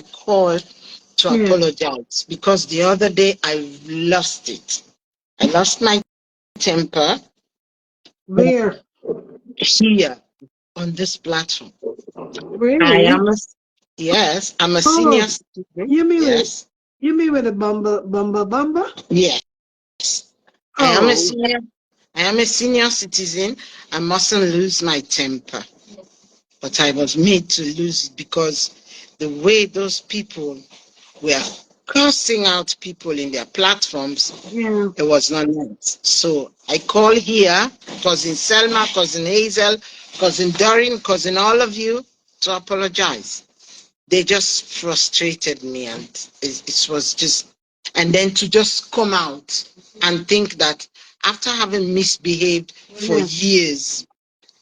called to apologize because the other day I lost it. I lost my temper. Where? Here on this platform. I Really? am a, yes, I'm a Oh, senior citizen. you mean with Yes. a bumba? Yes. I am a Oh, senior I am a senior citizen. I mustn't lose my temper. But I was made to lose it because the way those people were cursing out people in their platforms, yeah. it was not nice. So I call here cousin Selma, cousin Hazel, cousin Doreen, cousin all of you to apologize. They just frustrated me, and it was just, and then to just come out and think that after having misbehaved for Yeah. years,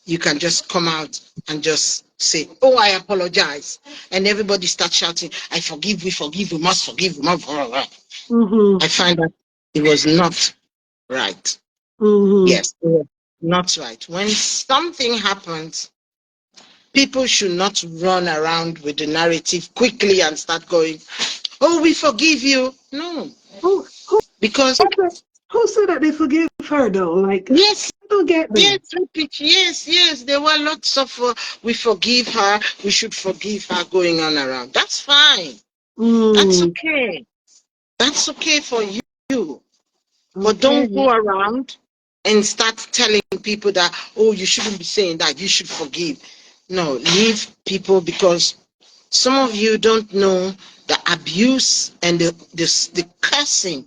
you can just come out and just say, oh, I apologize. And everybody starts shouting, I forgive, we must forgive, we must. Mm-hmm. I find that it was not right. Mm-hmm. Yes, it was not right. When something happens, people should not run around with the narrative quickly and start going, oh, we forgive you. No, Who who because who said, who said that they forgive her though? Like, yes, I don't get yes, them. repeat, yes, there were lots of we forgive her, we should forgive her going on around. That's fine. That's Mm, okay. That's okay for you. But okay. don't go around and start telling people that, oh, you shouldn't be saying that, you should forgive. No, leave people because some of you don't know the abuse and the cursing,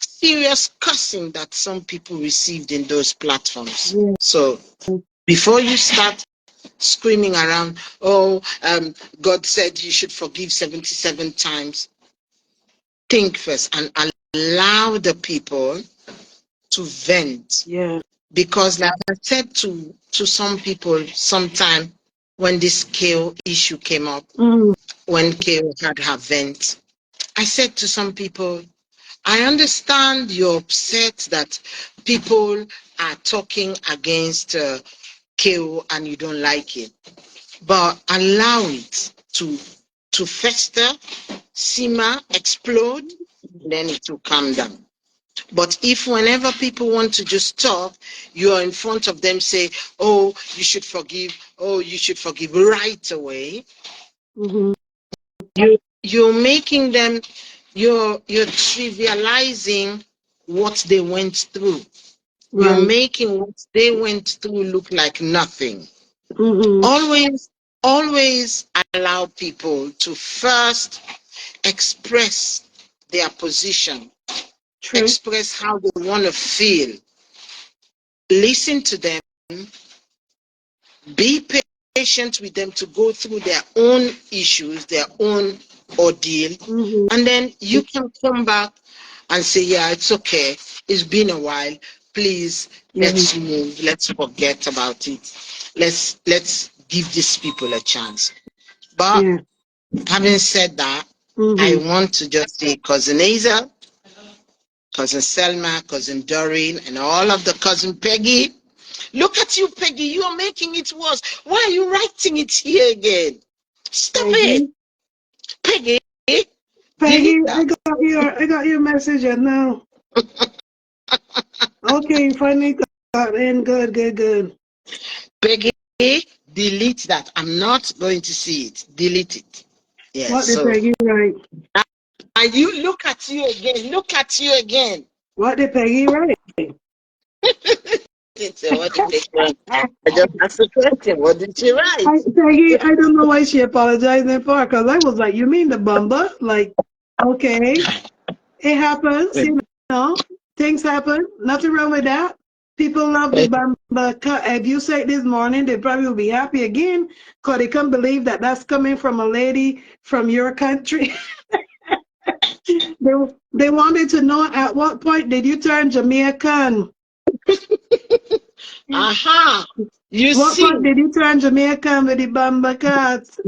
serious cursing that some people received in those platforms. Yeah. So before you start screaming around, oh, God said you should forgive 77 times, think first and allow the people to vent. Yeah. Because like I said to some people sometime when this KO issue came up, Mm, when KO had her vent, I said to some people, I understand you're upset that people are talking against KO and you don't like it, but allow it to fester, simmer, explode, then it will calm down. But if whenever people want to just talk, you are in front of them, say, oh, you should forgive right away, mm-hmm. you're making them, you're trivializing what they went through. You're Right. making what they went through look like nothing. Mm-hmm. Always, always allow people to first express their position, True. express how they want to feel. Listen to them, be patient with them to go through their own issues, their own ordeal, Mm-hmm. and then you can come back and say, yeah, it's okay. It's been a while. Please, Mm-hmm. let's move. Let's forget about it. Let's give these people a chance. But Yeah. having said that, I Mm-hmm. want to just say cousin Hazel, cousin Selma, cousin Doreen, and all of the cousin Peggy. Look at you, Peggy. You are making it worse. Why are you writing it here again? Stop it, Peggy. Peggy. Peggy, Delete that. I got your message and now. Okay, finally got in. Good. Peggy, delete that. I'm not going to see it. Delete it. Yes. What did So, Peggy write? and you look at you again. Look at you again. What did Peggy write? What did they write? I just asked the question. What did she write? Peggy, I don't know why she apologizing for, because I was like, you mean the bumba? Like, okay, it happens, things happen, nothing wrong with that. People love the bumba cut. If you say it this morning, they probably will be happy again, because they can't believe that that's coming from a lady from your country. they wanted to know at what point did you turn Jamaican? Aha. You What see, part did you turn Jamaican with the Bamba cats?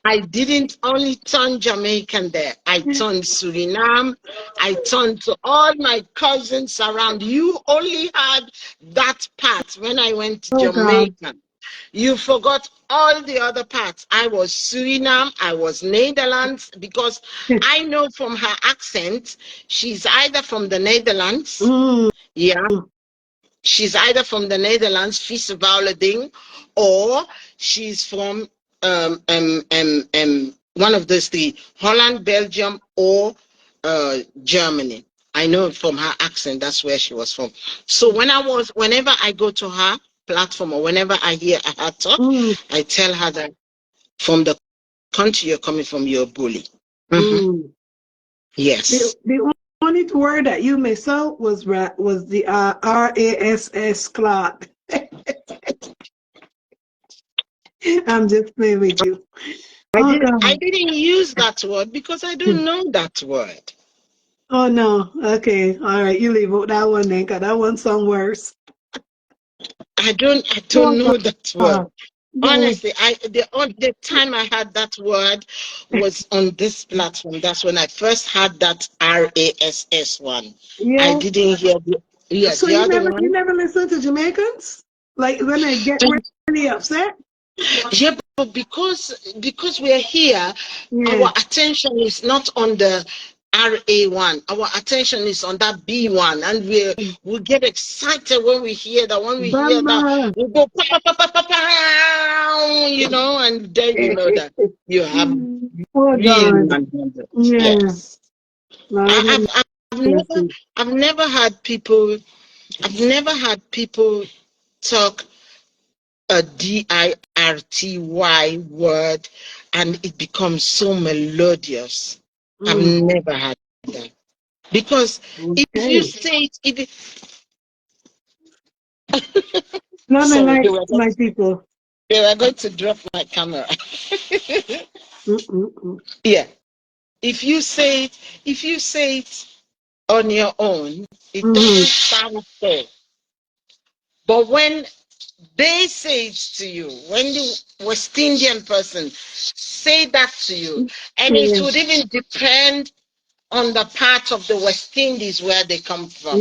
I didn't only turn Jamaican there. I turned Suriname. I turned to all my cousins around. You only had that part when I went to Oh God. Jamaica. You forgot all the other parts. I was Suriname, I was Netherlands, because I know from her accent, she's either from the Netherlands, yeah, she's either from the Netherlands, Viesevouleding, or she's from one of those three, Holland, Belgium, or Germany. I know from her accent that's where she was from. So whenever I go to her platform or whenever I hear her talk, I tell her that from the country you're coming from, you're a bully. Yes. The only word that you missed out was the RASS clot. I'm just playing with you. I didn't use that word because I don't know that word. Oh no. Okay. All right. You leave out that one then, cause that one sounds worse. I don't know that word. Honestly, the time I had that word was on this platform. That's when I first had that RASS one. Yeah. I didn't hear So the other one. You never listen to Jamaicans? Like when they get really upset? Yeah, but because we're here, our attention is not on the RA1. Our attention is on that B1, and we get excited when we hear that. When we hear that, we go pa, pa, pa, pa, pa, you know, and then you know that you have really 100. Yes. I've never had people talk a DIRTY word and it becomes so melodious. I've never had that. Because if you say it, sorry, my people. They were going to drop my camera. Yeah. If you say it on your own, it doesn't sound fair. But when they say it to you, when the West Indian person say that to you, and it would even depend on the part of the West Indies where they come from.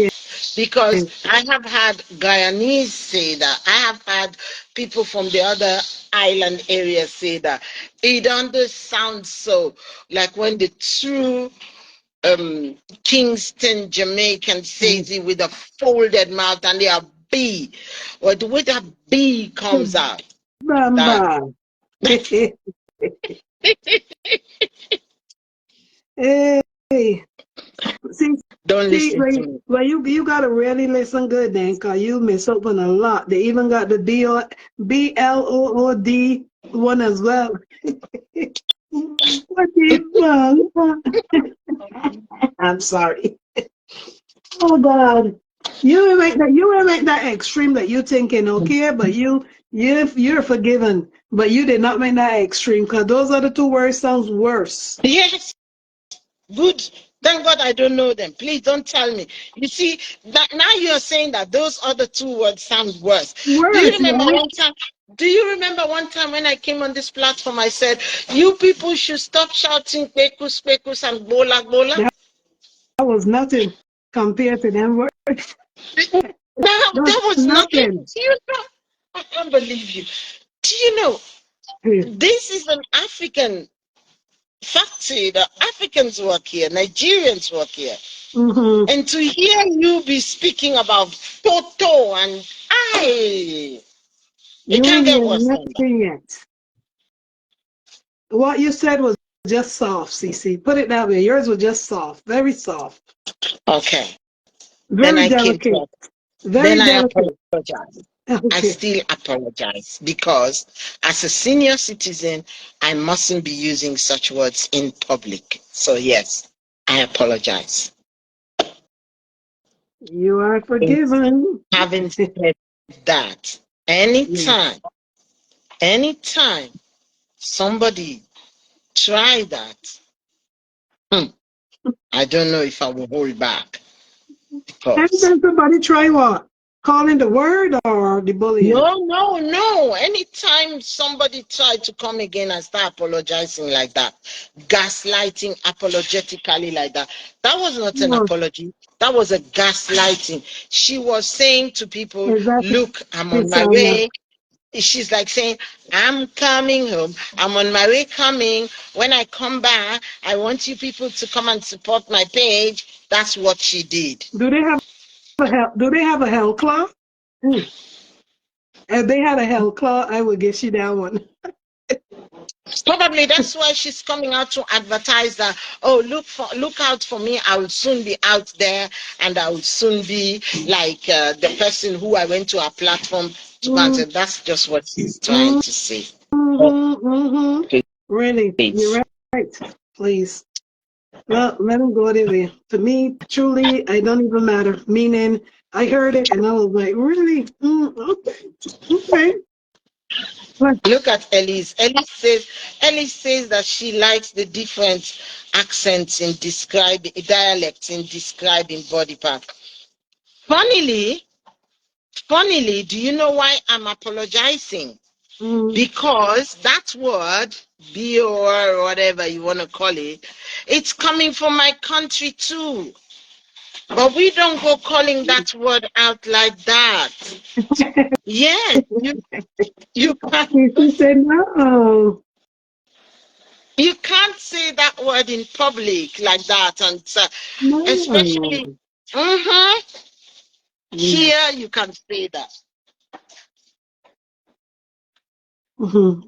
Because I have had Guyanese say that. I have had people from the other island areas say that. It doesn't sound so like when the true Kingston Jamaican says it with a folded mouth and they are B. Or the way that B comes out. Bamba. Hey. Don't listen to me. Well, you gotta really listen good then, cause you miss open a lot. They even got the BLOOD one as well. What the I'm sorry. Oh God, you ain't make that extreme that you thinking okay, but you're forgiven, but you did not make that extreme, cause those other two words sounds worse. Yes. Good. Thank God I don't know them. Please don't tell me. You see, that now you're saying that those other two words sound worse. Do you remember one time? Do you remember one time when I came on this platform, I said, you people should stop shouting pekus, pekus, and bola, bola? That was nothing compared to them words. That was nothing. Do you know? I can't believe you. Do you know? This is an African factory. The Africans work here, Nigerians work here. And to hear you be speaking about Toto and it can't get worse than that. Yet. What you said was just soft, Sisi. Put it that way. Yours was just soft, very soft. Okay. Very delicate. Very delicate. I apologize. Okay. I still apologize because as a senior citizen, I mustn't be using such words in public. So yes, I apologize. You are forgiven. Having said that, anytime somebody try that, I don't know if I will hold back. Anytime somebody try what? Calling the word or the bullying? No. Anytime somebody try to come again and start apologizing like that, gaslighting apologetically like that, that was not an apology. That was a gaslighting. She was saying to people, look, I'm on my way. she's like saying, I'm coming home. I'm on my way coming. When I come back, I want you people to come and support my page. That's what she did. Do they have a hell claw? Mm. If they had a hell claw, I would get you that one. Probably that's why she's coming out to advertise that, oh, look out for me. I will soon be out there, and I will soon be like the person who I went to her platform to go and Mm, say. That's just what she's trying mm, to say. mm-hmm. Really, you're right. Please. Well, let him go there. To me, truly, I don't even matter. Meaning, I heard it and I was like, really? Okay. Okay. Like, Look at Elise. Elise says that she likes the different accents in describing dialects in describing body part. Funnily, do you know why I'm apologizing? mm, Because that word, BOR or whatever you want to call it, it's coming from my country too. But we don't go calling that word out like that. Yes, you can't. she said, no. You can't say that word in public like that, and No. especially mhm, Mm, here you can say that. mhm.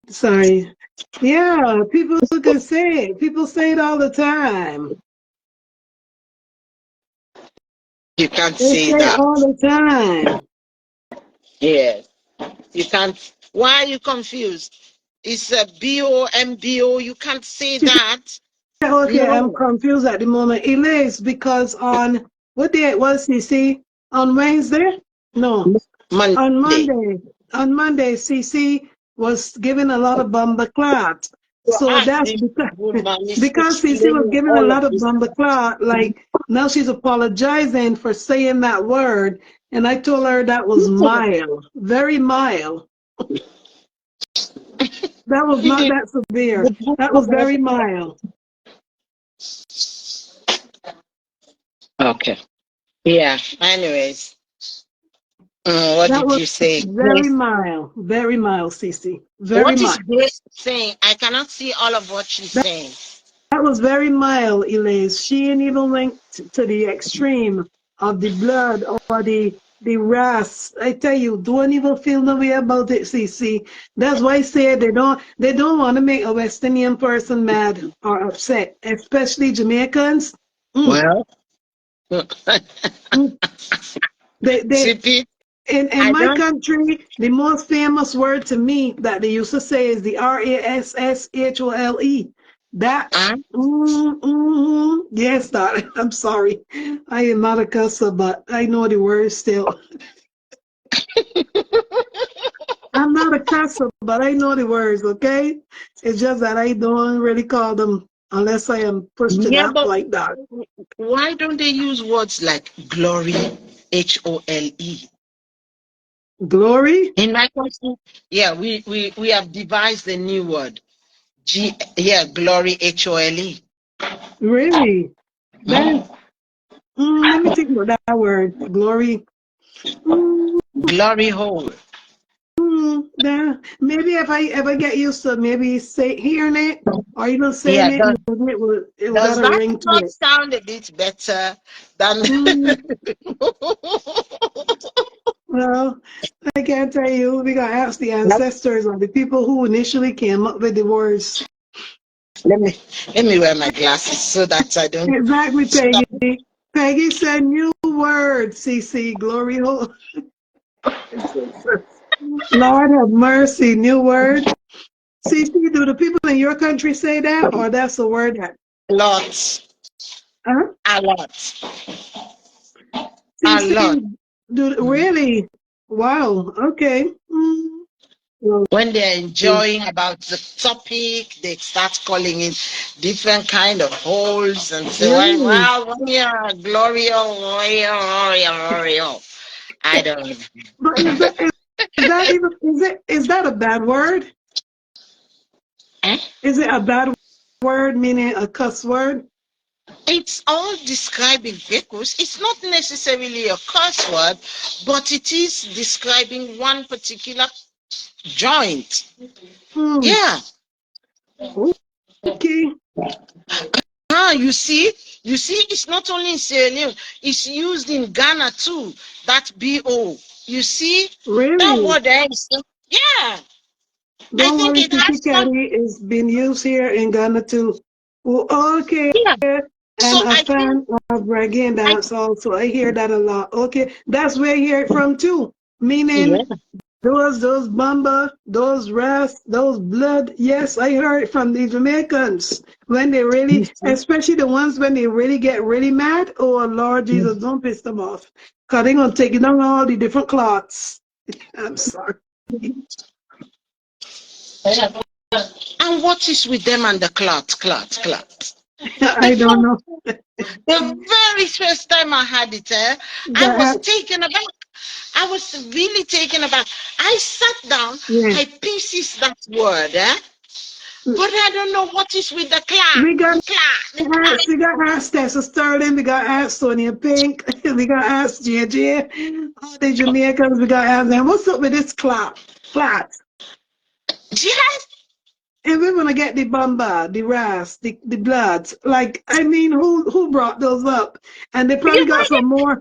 Sorry. Yeah, people can say it. People say it all the time. You can't They say say it that. all the time. Yes, you can't. Why are you confused? It's a BOMBO. You can't say that. Okay, I'm No, confused at the moment. It is because on what day it was, CC? On Wednesday? No, on Monday. Monday. On Monday, CC was giving a lot of Bombo Clatt. So So ask that's this woman is because CC was explaining giving a all of lot of this. Bombo Clatt. Like now she's apologizing for saying that word. And I told her that was mild, very mild. That was not that severe. That was very mild. Okay. Yeah. Anyways, what That did was you say? very mild, Cece. Very What is mild. Grace saying? I cannot see all of what she's saying. That was very mild, Elise. She ain't even went to the extreme of the blood or the wrath. I tell you, don't even feel no way about it, Cece. That's why I say they don't want to make a West Indian person mad or upset, especially Jamaicans. Mm, Well, mm. They CP, in I my don't. country, the most famous word to me that they used to say is the RASSHOLE. That, Uh, yes, darling. I'm sorry. I am not a cusser, but I know the word still. I'm not a cusser, but I know the words, okay? It's just that I don't really call them unless I am pushed to yeah, that but like that. why don't they use words like glory, HOLE? Glory? In my country, yeah, we have devised a new word. Yeah, glory, HOLE. Really? That is, let me think about that word. Glory. Mm, Glory hole. maybe if I get used to maybe say hearing it or even saying Yeah, it, maybe it will does got a that ring to not it. sound a bit better than? Mm, well, I can't tell you. We gotta ask the ancestors or the people who initially came up with the words. let me let me wear my glasses so that I don't Exactly, stop. Peggy. Peggy said new word. CC glory hole. Lord have mercy. New word. CC, do the people in your country say that, or that's a word that? A lot, Huh? a lot, a CC, lot. really? Wow. Okay. Well, When they're enjoying about the topic, they start calling it different kind of holes and say, really? "Well, yeah, Glorio, Glorio." I don't know. But is that even is that a bad word? Eh? Is it a bad word meaning a cuss word? It's all describing vehicles. It's not necessarily a curse word, but it is describing one particular joint. Hmm. Yeah. Okay. You see, it's not only in Sierra Leone, it's used in Ghana too. That BO. You see, that Really? word there is, yeah. I Don't think worry, it Sisi has some, Khadie is being used here in Ghana too. Oh, okay. yeah. So And a I think, fan of reggae I, dance also. I hear that a lot. Okay. That's where I hear it from too. yeah. Meaning those bamba, those ras, those blood. Yes, I heard it from the Jamaicans when they You really, see? especially the ones when they really get really mad. Oh Lord Jesus, don't piss them off, cause they're gonna take it down all the different clots. I'm sorry. And what is with them and the clot? The I don't first, know. the very first time I had it, I was That taken aback. I was really taken aback. I sat down, yeah. I pieces that word, but I don't know what is with the We got clot. we got asked Tessa Sterling, we got asked Sonia Pink, we got asked JJ, all the Jamaicans, we got asked them, what's up with this clot? Yes, And we're gonna get the bamba, the ras, the bloods. Like, I mean, who brought those up? And they you probably got some more.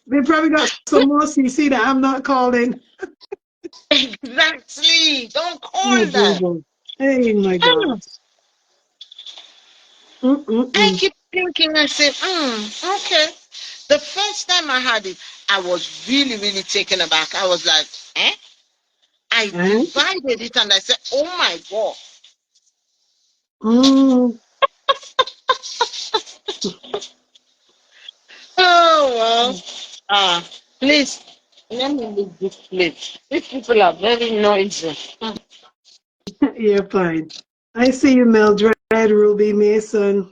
They probably got some more CC that I'm not calling. exactly. Don't Oh call that. Jesus! Hey my God! I Mm-mm-mm. keep thinking, I said, okay. The first time I had it, I was really, really taken aback. I was like, eh? I Eh? divided it and I said, oh my God. Mm. Oh, well. Please, let me leave this place. These people are very noisy. You're fine. I see you, Mildred, Ruby, Mason.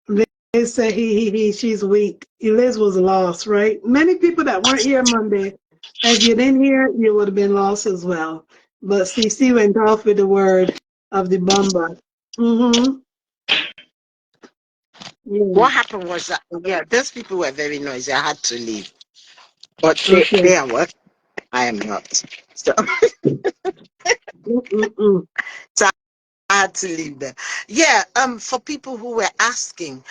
They say she's weak. Liz was lost, right? Many people that weren't here Monday, if you didn't hear, you would have been lost as well. But CC went off with the word of the bomber. Mm-hmm. Yeah. What happened was that, yeah, those people were very noisy. I had to leave. But Okay. they are what? I am not. So, Mm-mm-mm. so I had to leave them. Yeah, for people who were asking,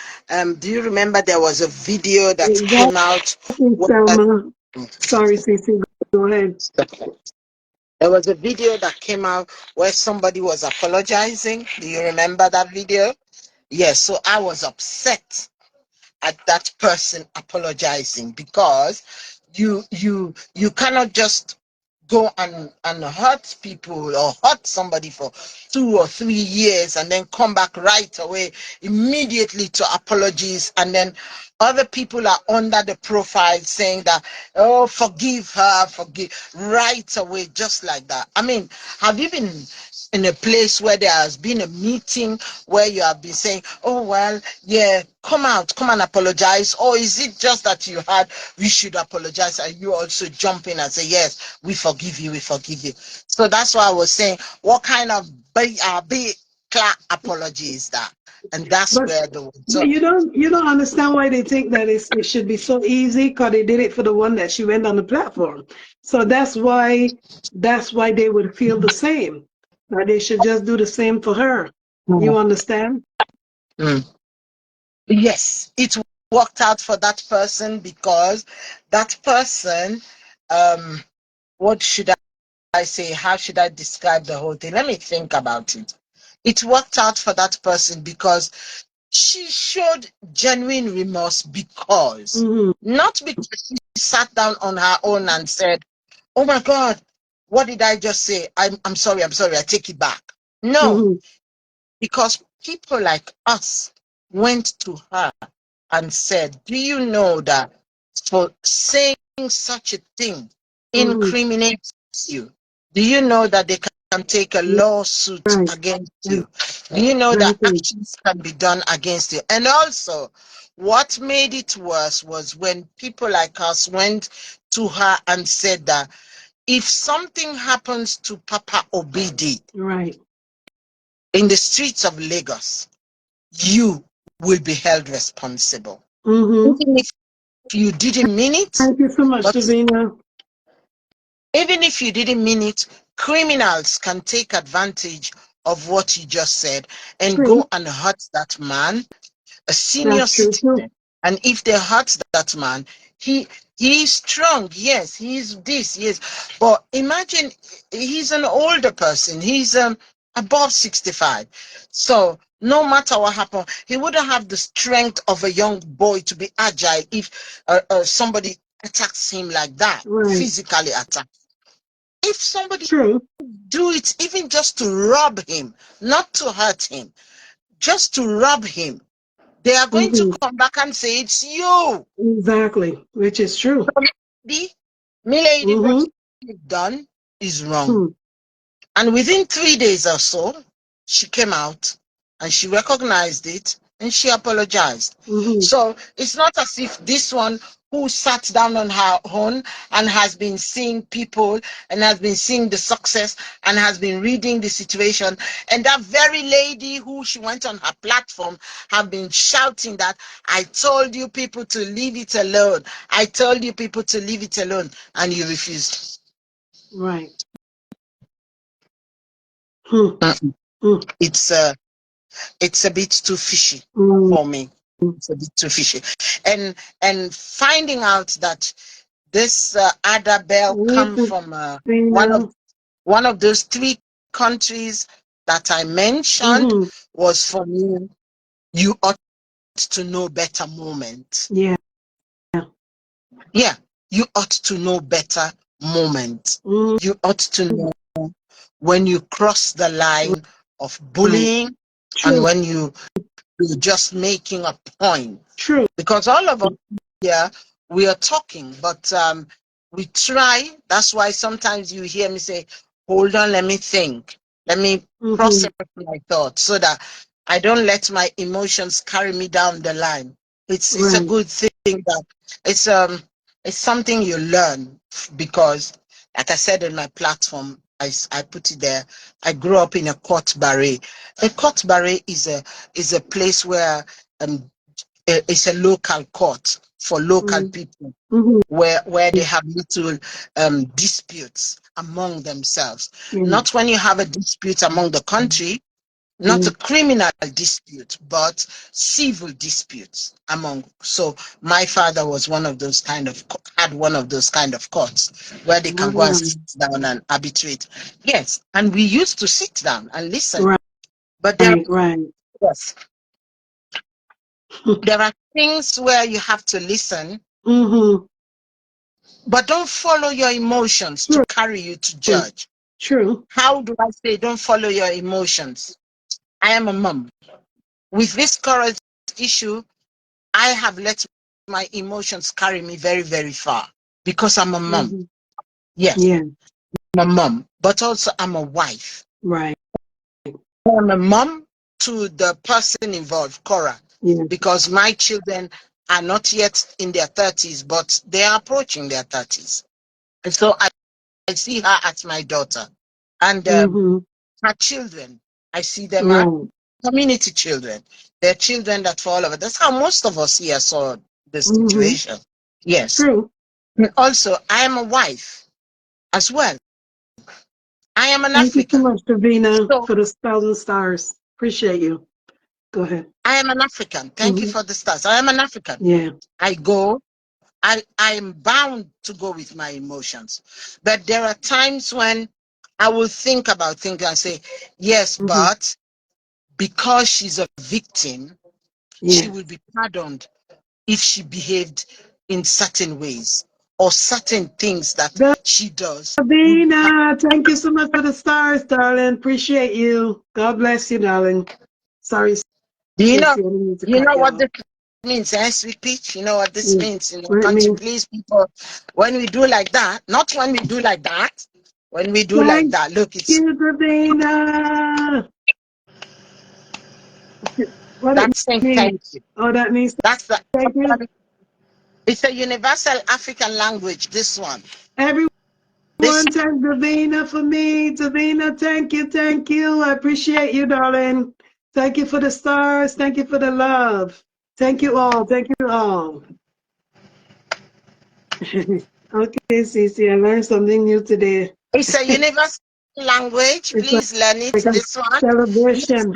do you remember there was a video that came out Exactly, where Selma. Sorry, CC. Go ahead. there was a video that came out where somebody was apologizing. Do you remember that video? Yes, so I was upset at that person apologizing because you cannot just go and hurt people or hurt somebody for 2 or 3 years and then come back right away immediately to apologies, and then other people are under the profile saying that, oh, forgive her, forgive right away, just like that. I mean, have you been in a place where there has been a meeting where you have been saying, oh, well, yeah, come out, come and apologize? Or is it just that you had, we should apologize, and you also jump in and say, yes, we forgive you, we forgive you? So that's why I was saying, what kind of big apology is that? And that's But where the so you don't understand why they think that it should be so easy because they did it for the one that she went on the platform. So that's why they would feel the same. That they should just do the same for her. You understand? mm, yes, it worked out for that person because that person, um, what should I say? How should I describe the whole thing? Let me think about it. It worked out for that person because she showed genuine remorse, because Mm-hmm. not because she sat down on her own and said, oh my God, what did I just say? I'm sorry, I take it back. No, Mm-hmm. because people like us went to her and said, do you know that for saying such a thing Mm-hmm. incriminates you? Do you know that they can take a lawsuit Right. against you? Do you know that Exactly. actions can be done against you? And also, what made it worse was when people like us went to her and said that if something happens to Papa Obidi Right. in the streets of Lagos, you will be held responsible. Mm-hmm. Even if you didn't mean it, Thank you so much, but Davina. Even if you didn't mean it, criminals can take advantage of what you just said and True. go and hurt that man, a senior That's true too. citizen. And if they hurt that man, he is strong. Yes, he's this, yes. But imagine he's an older person. He's above 65. So no matter what happened, he wouldn't have the strength of a young boy to be agile if somebody attacks him like that, Right. physically attack. If somebody True. do it even just to rob him, not to hurt him, just to rob him, they are going to come back and say it's you. Exactly. Which is true. Me lady, what you've done is wrong. And within 3 days or so, she came out and she recognized it and she apologized. So it's not as if this one who sat down on her own and has been seeing people and has been seeing the success and has been reading the situation, and that very lady who she went on her platform have been shouting that I told you people to leave it alone. I told you people to leave it alone, and you refused. Right. It's a bit too fishy for me. It's a bit too fishy. And finding out that this Ada Bell come from one of those 3 countries that I mentioned was for me, you ought to know better moment. Yeah. Yeah, you ought to know better moment. You ought to know when you cross the line of bullying and when you're just making a point. True. Because all of us here, we are talking, but we try. That's why sometimes you hear me say, hold on, let me think. Let me process my thoughts so that I don't let my emotions carry me down the line. It's a good thing that it's something you learn because, like I said in my platform, I put it there. I grew up in a court barre. A court barre is a place where it's a local court for local people where they have little disputes among themselves. Not when you have a dispute among the country, not a criminal dispute, but civil disputes among. So my father was had one of those kind of courts where they can go and sit down and arbitrate. Yes, and we used to sit down and listen. But there are things where you have to listen, but don't follow your emotions to carry you to judge. True. How do I say don't follow your emotions? I am a mom. With this current issue, I have let my emotions carry me very, very far because I'm a mom. Yes, I'm a mom, but also I'm a wife. Right. I'm a mom to the person involved, Cora, because my children are not yet in their 30s, but they are approaching their 30s. And so I see her as my daughter. And her children, I see them as community children. They're children that fall over. That's how most of us here saw the situation. Yes. True. And also, I am a wife as well. I am an Thank you so African. much, Davina, for the 1,000 stars. Appreciate you. Go ahead. I am an African. Thank you for the stars. I am an African. Yeah. I am bound to go with my emotions. But there are times when I will think about things and say, yes, but because she's a victim, she will be pardoned if she behaved in certain ways or certain things that she does. Davina, thank you so much for the stars, darling. Appreciate you. God bless you, darling. Sorry. Do you know what this means, Sweet Peach? You know what this means? Can't you please, people, when we do like that, not when we do like that, when we do like that, look, it's... Thank you, Davina. What it That's saying thank means? you. Oh, that means That's the... thank you. It's a universal African language, this one. Everyone thank Davina for me. Davina, thank you, thank you. I appreciate you, darling. Thank you for the stars. Thank you for the love. Thank you all. Thank you all. Okay, Sisi, I learned something new today. It's a universal language. It's Please learn it. like a This one. celebration,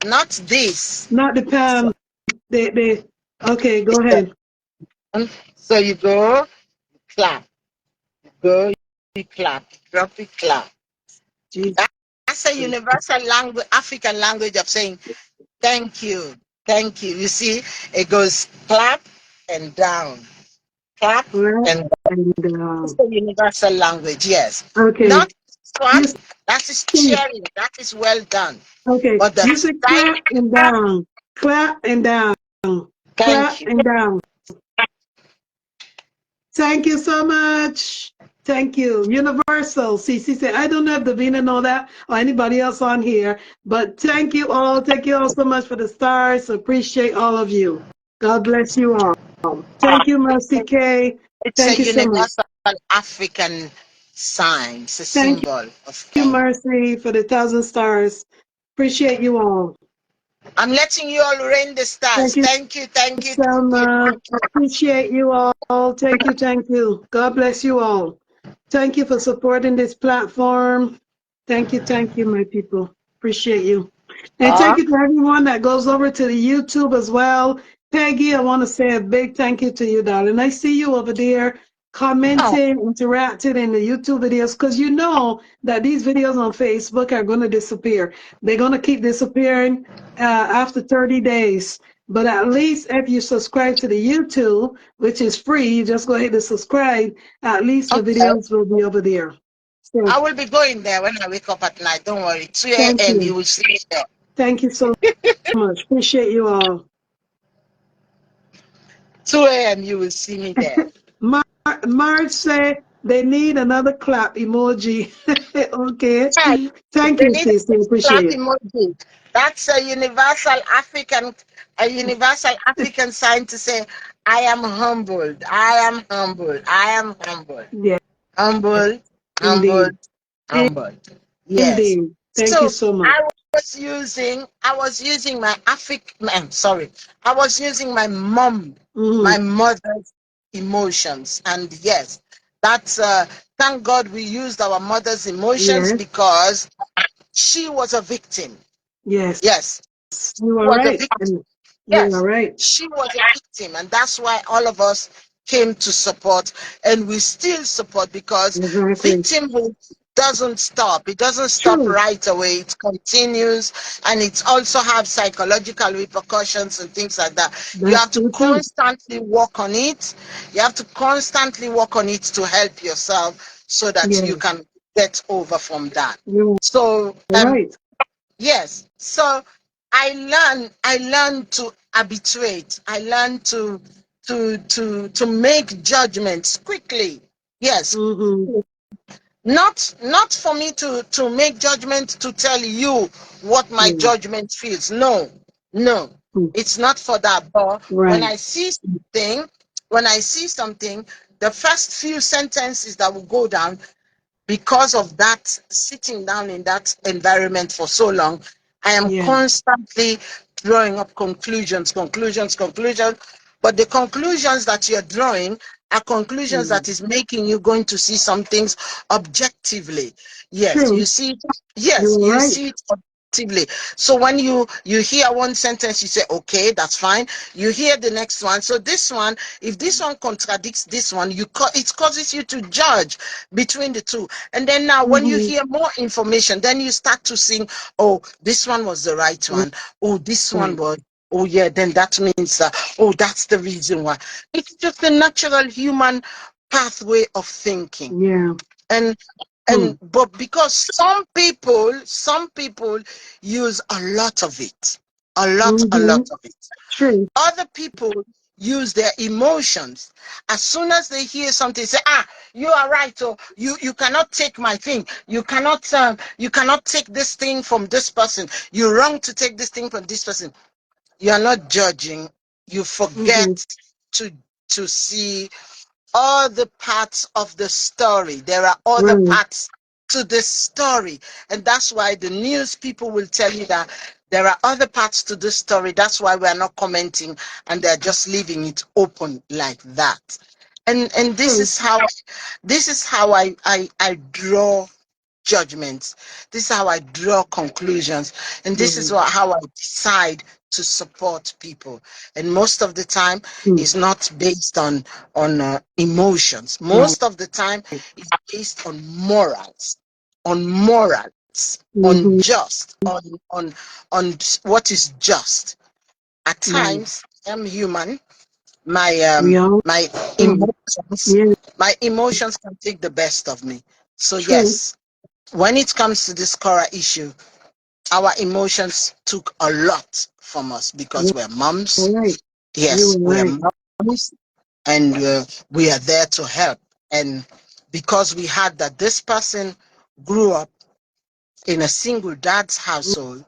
Not this. not the palm. Okay, go ahead. So you go, clap. You go, you clap. Drop it, clap. Jesus. That's a universal language, African language of saying thank you. Thank you. You see, it goes clap and down. Clap Clap and and it's the universal language, yes. okay. Not this one, You that is see, cheering, that is well done. okay. But the You say clap and clap, down, clap and down, clap thank you. and down. Thank you so much. Thank you. Universal. CC said, I don't know if Davina know that or anybody else on here, but thank you all. Thank you all so much for the stars. Appreciate all of you. God bless you all. Thank you, Mercy K. It's a Thank you so much. universal African sign, it's a Thank symbol of you, thank. Mercy, for the 1,000 stars. Appreciate you all. I'm letting you all rain the stars. Thank you, Thank you, thank you, thank you. Selma. Appreciate you all. Thank you, thank you. God bless you all. Thank you for supporting this platform. Thank you, my people. Appreciate you. And thank Uh, you to everyone that goes over to the YouTube as well. Peggy, I want to say a big thank you to you, darling. I see you over there oh, commenting, interacting in the YouTube videos because you know that these videos on Facebook are going to disappear. They're going to keep disappearing after 30 days. But at least if you subscribe to the YouTube, which is free, you just go ahead and subscribe. At least the okay. videos will be over there. So I will be going there when I wake up at night. Don't worry. 2 thank a.m. you. you will see me there. Thank you so much. Appreciate you all. 2 a.m. you will see me there. Marge said they need another clap emoji. Okay. Yeah, Thank they you, need Stacey. a clap Appreciate it. emoji. That's a universal African sign to say, I am humbled. I am humbled. I am humbled. Yes, Humbled, indeed. humbled, humbled. Yes. Indeed. Thank you So so much. I was using my African, sorry, I was using Hmm. my mother's emotions. And yes, that's, thank God we used our mother's emotions Yes, because she was a victim. yes. Yes, You are was a right. victim. And you are Yes, right. she was a victim, and that's why all of us came to support, and we still support because Exactly. victimhood doesn't stop. It doesn't stop True. right away. It continues, and it also have psychological repercussions and things like that. You That's have to true too. constantly work on it. You have to constantly work on it to help yourself so that you Yes, can get over from that. you're So, right. yes. So I learned to arbitrate. I learned to make judgments quickly. Yes. Hmm. Not for me to make judgment to tell you what my Yeah. judgment feels. No. No. Mm. It's not for that. But when Right. I see something, when I see something, the first few sentences that will go down because of that sitting down in that environment for so long, I am Yeah. constantly drawing up conclusions. But the conclusions that you're drawing are conclusions Mm. that is making you going to see some things objectively. Yes, you True. see, yes, You're you right. see it objectively. So when you hear one sentence, you say, okay, that's fine. You hear the next one. So this one, if this one contradicts this one, it causes you to judge between the two. And then now when you Hmm. hear more information, then you start to think, oh, this one was the right one. Oh, this one Right. was, oh yeah, then that means, oh, that's the reason why. It's just a natural human pathway of thinking. Yeah. And Hmm. but because some people use a lot of it, a lot Hmm. of it. True. Other people use their emotions. As soon as they hear something, say, ah, you are right. Or you cannot take my thing. You cannot take this thing from this person. You're wrong to take this thing from this person. You are not judging. You Hmm. forget to to see all the parts of the story. There are other Right. parts to the story. And that's why the news people will tell you that there are other parts to this story. That's why we're not commenting and they're just leaving it open like that. And this is how I draw judgments. This is how I draw conclusions, and this is how I decide to support people. And most of the time, it's not based on emotions. Most of the time, it's based on morals, on just, on what is just. At times, I'm human. We all My do. emotions, Yeah, my emotions can take the best of me. So true. yes, when it comes to this Cora issue, our emotions took a lot from us because Yeah, we're moms. right. You Yes, were we're right. moms, and we are there to help. And because we had that this person grew up in a single dad's household,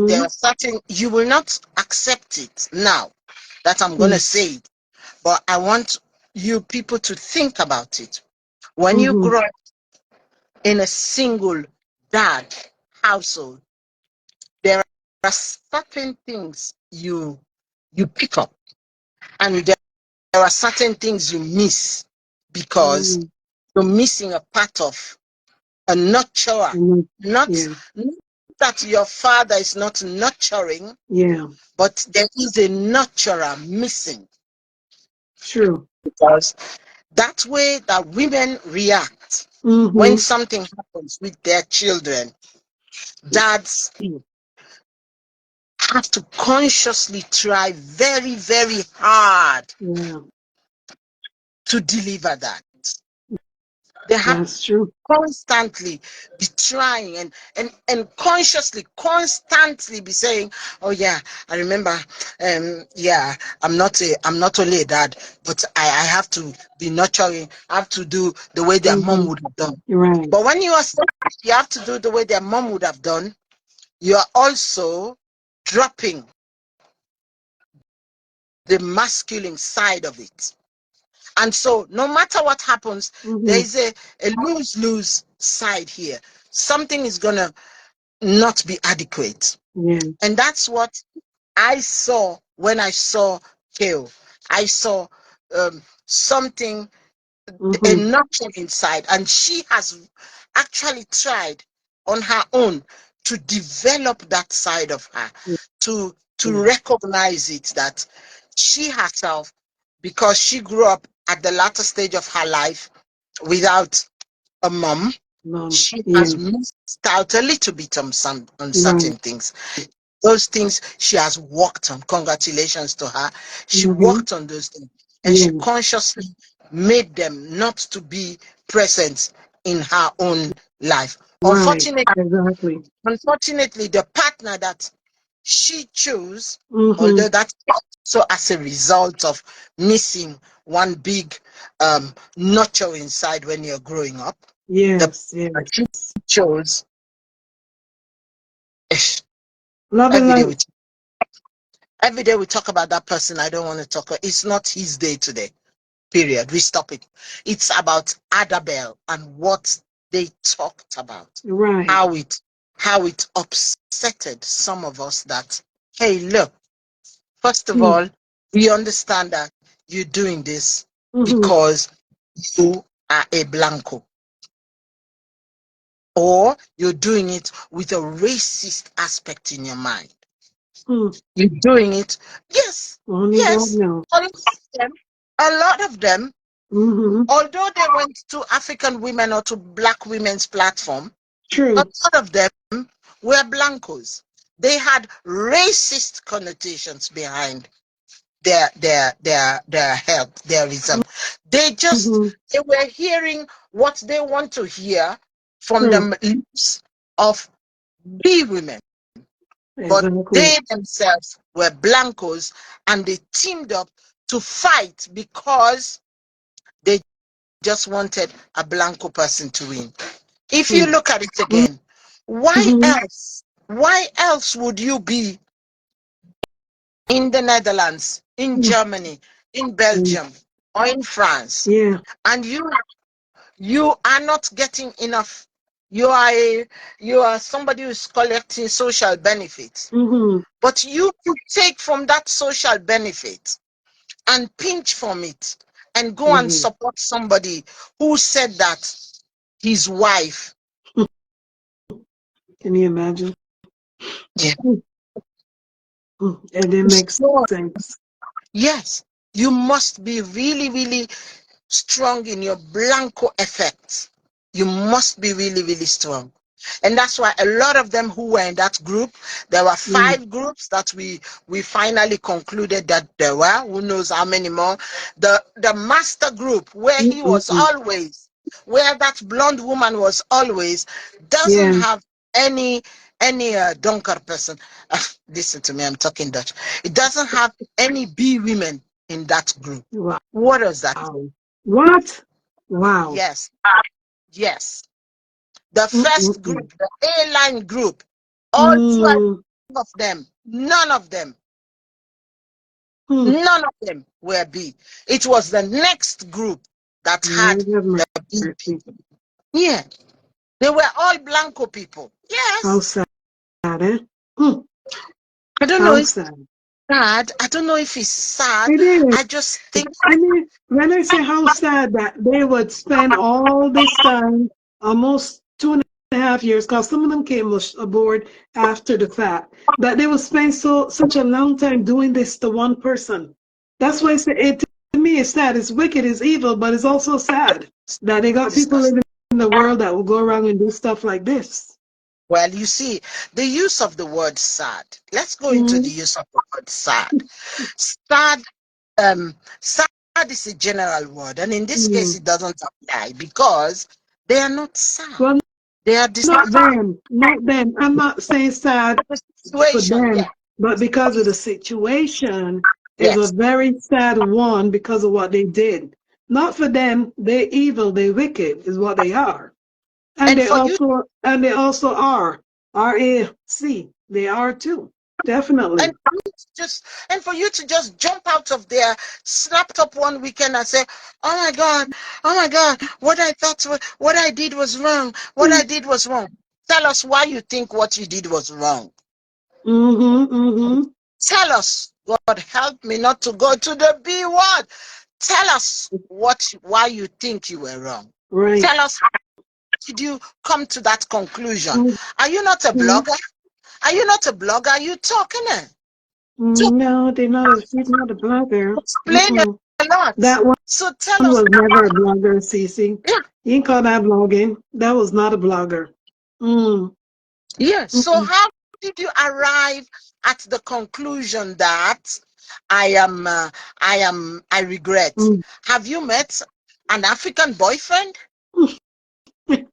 there Mm-hmm. are certain, you will not accept it now that I'm going to say it, but I want you people to think about it. When you Mm-hmm. grow up in a single dad household, there are certain things you pick up, and there are certain things you miss because Mm-hmm. you're missing a part of a nurturer. Not, Yeah, not that your father is not nurturing, yeah, but there is a nurturer missing. true. Because that way that women react when Mm-hmm. something happens with their children, dads have to consciously try very, very hard Yeah, to deliver that. They have that's true. constantly be trying and consciously, constantly be saying, oh yeah, I remember, yeah, I'm not only a dad, but I have to be nurturing, I have to do the way their mom Mm-hmm. would have done. Right. But when you are saying you have to do the way their mom would have done, you are also dropping the masculine side of it. And so no matter what happens, there Mm-hmm. is a lose-lose side here. Something is gonna not be adequate. Yeah. And that's what I saw when I saw Kale. I saw something, a Mm-hmm. nurture inside, and she has actually tried on her own to develop that side of her, to Yeah. recognize it, that she herself, because she grew up at the latter stage of her life without a mom, she Yeah. has missed out a little bit on Right. certain things. Those things she has worked on. Congratulations to her. She Mm-hmm. worked on those things, and she Yeah. consciously made them not to be present in her own life. Right. Exactly. Unfortunately, the partner that she chose, Mm-hmm. although that's also as a result of missing one big nurture inside when you're growing up, the Yes. partner Yes. she chose, Loving every day life. we every day we talk about that person. I don't want to talk. It's not his day today. Period. We stop it. It's about Adabel and what they talked about. Right. How it upsetted some of us that, hey, look, first of Mm-hmm. all, we understand that you're doing this Mm-hmm. because you are a Blanco, or you're doing it with a racist aspect in your mind. You're doing it. Yes, Only God yes. knows. A lot of them, Mm-hmm. although they went to African women or to black women's platform, a True. lot of them were blancos. They had racist connotations behind their help, their reason. Mm-hmm. They were hearing what they want to hear from True. the lips of B women, but Exactly. they themselves were blancos, and they teamed up to fight because they just wanted a blanco person to win. If you look at it again, why Mm-hmm. else? Why else would you be in the Netherlands, in Germany, in Mm-hmm. Belgium, or in France, Yeah. and you are not getting enough? You are somebody who's collecting social benefits, Mm-hmm. but you could take from that social benefit and pinch from it and go and support somebody who said that his wife. Can you imagine? Yeah. And it makes So, sense. yes, you must be really, really strong in your Blanco effect. You must be really, really strong. And that's why a lot of them who were in that group, there were 5 groups that we finally concluded that there were, who knows how many more. The master group where he was always, where that blonde woman was always, doesn't Yeah. have any donker person. Listen to me, I'm talking Dutch. It doesn't have any B women in that group. Wow. What is that? What? Wow. Yes. Yes. The first group, the A-line group, all 12 of them, none of them were B. It was the next group that had the B people. Yeah. They were all Blanco people. How Yes. sad, eh? I don't know How if sad. sad. I don't know if it's sad. It is. I just think. I mean, when I say how sad that they would spend all this time, almost 2.5 years, because some of them came aboard after the fact, that they would spend such a long time doing this to one person. That's why to me it's sad. It's wicked, it's evil, but it's also sad that they got people living in the world that will go around and do stuff like this. Well, you see, the use of the word sad. Let's go into the use of the word sad. Sad, sad is a general word, and in this case, it doesn't apply because they are not sad. Well, They are not them, not them. I'm not saying sad for them, but because of the situation is a very sad one because of what they did. Not for them, they're evil, they're wicked, is what they are. And they also are RAC. They are too. Definitely. And for you to just jump out of there, snapped up one weekend and say, oh my God, what I did was wrong. What I did was wrong. Tell us why you think what you did was wrong. Tell us, God help me not to go to the B word. Tell us why you think you were wrong. Right. Tell us, how did you come to that conclusion? Are you not a blogger? Are you not a blogger? Are you talking it? No, she's not a blogger. Explain a lot. That one So tell us. was never a blogger, Sisi. Yeah. You can call that blogging. That was not a blogger. Yeah. So how did you arrive at the conclusion that I regret? Have you met an African boyfriend?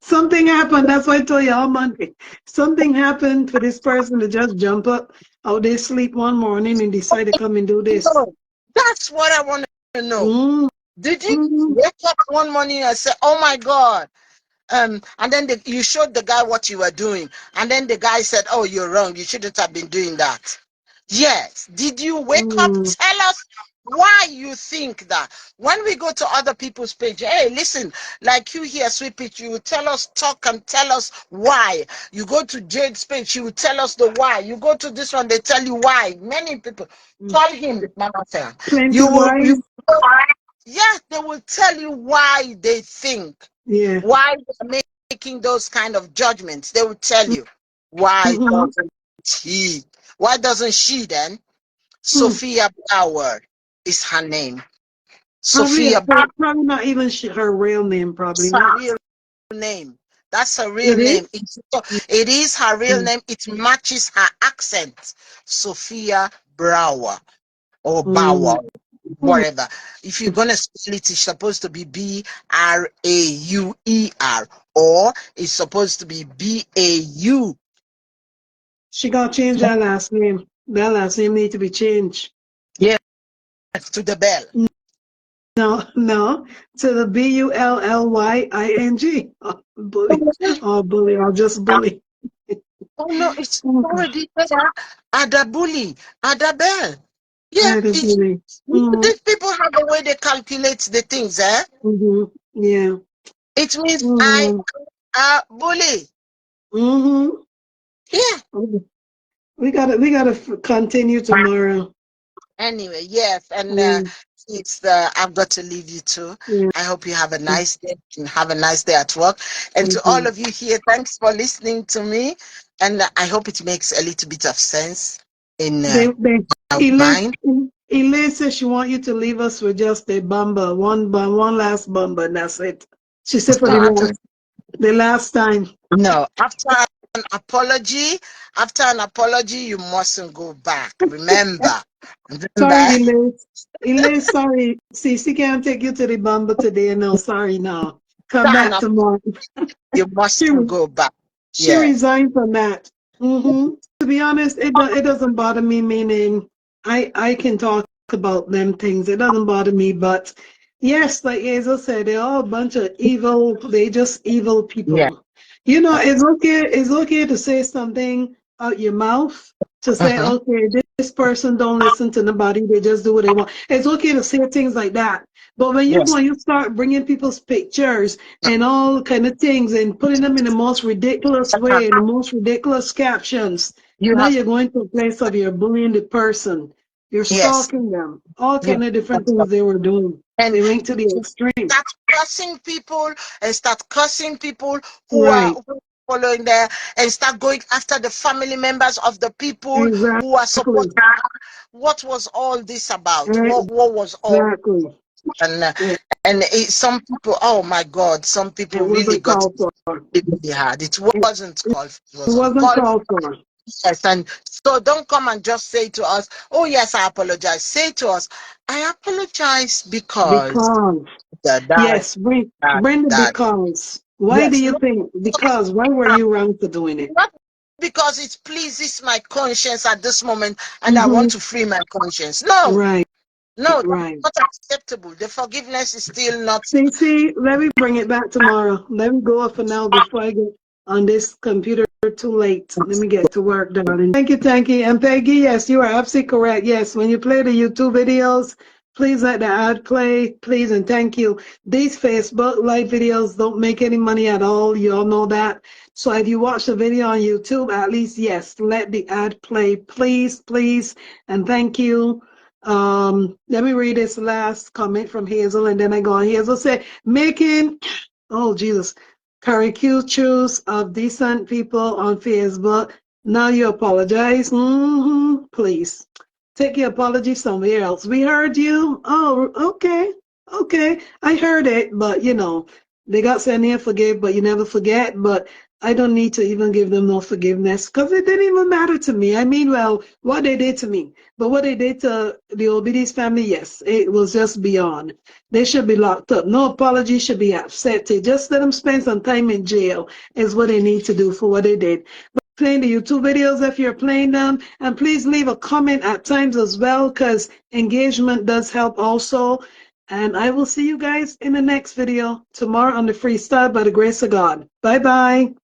Something happened. That's why I told you on Monday. Something happened for this person to just jump up out they sleep one morning and decide to come and do this. No, that's what I want to know. Did you wake up one morning and say, oh my God, and then you showed the guy what you were doing, and then the guy said, oh, you're wrong, you shouldn't have been doing that? Yes. Did you wake up? Tell us why you think that. When we go to other people's page, hey, listen, like you here, Sweet Peach, you will tell us, talk and tell us why. You go to Jade's page, she will tell us the why. You go to this one, they tell you why. Many people call him Mama Sarah. Yeah, they will tell you why they think. Yeah. Why they're making those kind of judgments. They will tell you why doesn't she then? Sophia Bauer is her name. Sophia Bauer. Probably not even her real name, probably not. not. Her real name. That's her real name. It is her real name. It matches her accent. Sophia Bauer or Bauer. Whatever. If you're gonna spell it, it's supposed to be Brauer, or it's supposed to be Bau. She got to change that last name. That last name need to be changed. Yeah, to the bell. No, to the Bullying. Bully, or just bully. Oh no, it's already there. Adabully, Adabel. Yeah, these people have a way they calculate the things, eh? Yeah. It means I bully. Yeah. We gotta continue tomorrow. Anyway, yes, and I've got to leave you too. Yeah. I hope you have a nice day and have a nice day at work. And to all of you here, thanks for listening to me. And I hope it makes a little bit of sense in our mind. Elaine says she wants you to leave us with just a bumper, one last bumper, and that's it. She said for the last time. No, after an apology, you mustn't go back. Remember. Sorry, Elaine. Elaine, sorry. Sisi can't take you to the bumper today. No, sorry, no. Come back tomorrow. You mustn't go back. She resigned from that. To be honest, it doesn't bother me, meaning I can talk about them things. It doesn't bother me, but yes, like Hazel said, they're all a bunch of evil, they just evil people. Yeah. You know, it's okay to say something out your mouth, to say, okay, this person don't listen to nobody, they just do what they want. It's okay to say things like that. But when you start bringing people's pictures and all kind of things and putting them in the most ridiculous way, in the most ridiculous captions, now you're going to a place of you're bullying the person. You're stalking them. All kind of different things they were doing. And they went to the extreme. Start cursing people who are following there, and start going after the family members of the people who are supporting her. What was all this about? What was all? And some people, oh my God, some people really got it really hard. It wasn't called for. It wasn't called for. Yes, and so don't come and just say to us, oh yes, I apologize. Say to us, I apologize because yes, bring the because. Why do you think? Because why were you wrong for doing it? Not because it pleases my conscience at this moment and I want to free my conscience. No. No, not acceptable. The forgiveness is still not. See, let me bring it back tomorrow. Let me go up for now before I get on this computer too late. Let me get to work, darling. Thank you, Tanky. And Peggy, yes, you are absolutely correct. Yes, when you play the YouTube videos, please let the ad play, please, and thank you. These Facebook live videos don't make any money at all. You all know that. So if you watch the video on YouTube, at least, yes, let the ad play, please, please, and thank you. Let me read this last comment from Hazel, and then I go on. Hazel said, making, oh Jesus, caricatures of decent people on Facebook. Now you apologize. Please take your apology somewhere else. We heard you. Oh, okay. I heard it, but you know, they got said near forgive, but you never forget. But I don't need to even give them no forgiveness because it didn't even matter to me. I mean, well, what they did to me, but what they did to the Obidi's family, yes, it was just beyond. They should be locked up. No apology should be accepted. Just let them spend some time in jail is what they need to do for what they did. But playing the YouTube videos if you're playing them, and please leave a comment at times as well because engagement does help also. And I will see you guys in the next video tomorrow on the freestyle by the grace of God. Bye-bye.